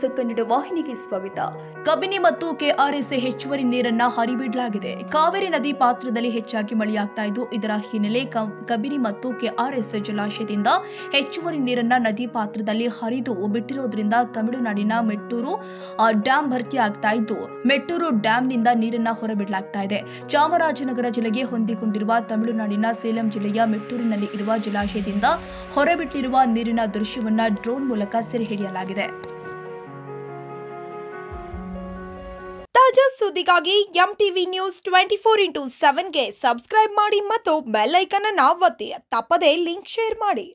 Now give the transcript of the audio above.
News Kannada ವಾಹಿನಿಗೆ ಸ್ವಾಗತ. ಕಬಿನಿ ಮತ್ತು ಕೆಆರ್ಎಸ್ ಹೆಚ್ಚುವರಿ ನೀರನ್ನ ಹರಿಬಿಡಲಾಗಿದೆ. ಕಾವೇರಿ ನದಿ ಪಾತ್ರದಲ್ಲಿ ಹೆಚ್ಚಾಗಿ ಮಳೆಯಾಗ್ತಾ ಇದ್ದು, ಇದರ ಹಿನ್ನೆಲೆ ಕಬಿನಿ ಮತ್ತು ಕೆಆರ್ಎಸ್ ಜಲಾಶಯದಿಂದ ಹೆಚ್ಚುವರಿ ನೀರನ್ನ ನದಿ ಪಾತ್ರದಲ್ಲಿ ಹರಿದು ಬಿಟ್ಟಿರೋದ್ರಿಂದ ತಮಿಳುನಾಡಿನ ಮೆಟ್ಟೂರು ಡ್ಯಾಂ ಭರ್ತಿಯಾಗ್ತಾ ಇದ್ದು, ಮೆಟ್ಟೂರು ಡ್ಯಾಂನಿಂದ ನೀರನ್ನ ಹೊರಬಿಡಲಾಗ್ತಾ ಇದೆ. ಚಾಮರಾಜನಗರ ಜಿಲ್ಲೆಗೆ ಹೊಂದಿಕೊಂಡಿರುವ ತಮಿಳುನಾಡಿನ ಸೇಲಂ ಜಿಲ್ಲೆಯ ಮೆಟ್ಟೂರಿನಲ್ಲಿ ಇರುವ ಜಲಾಶಯದಿಂದ ಹೊರಬಿಟ್ಟಿರುವ ನೀರಿನ ದೃಶ್ಯವನ್ನ ಡ್ರೋನ್ ಮೂಲಕ ಸೆರೆ ಹಿಡಿಯಲಾಗಿದೆ. ತಾಜಾ ಸುದ್ದಿಗಾಗಿ ಎಂಟಿವಿ ನ್ಯೂಸ್ 24x7 ಗೆ ಸಬ್ಸ್ಕ್ರೈಬ್ ಮಾಡಿ ಮತ್ತು ಬೆಲ್ ಐಕಾನ್ ಅನ್ನು ಒತ್ತಿ. ತಪ್ಪದೇ ಲಿಂಕ್ ಶೇರ್ ಮಾಡಿ.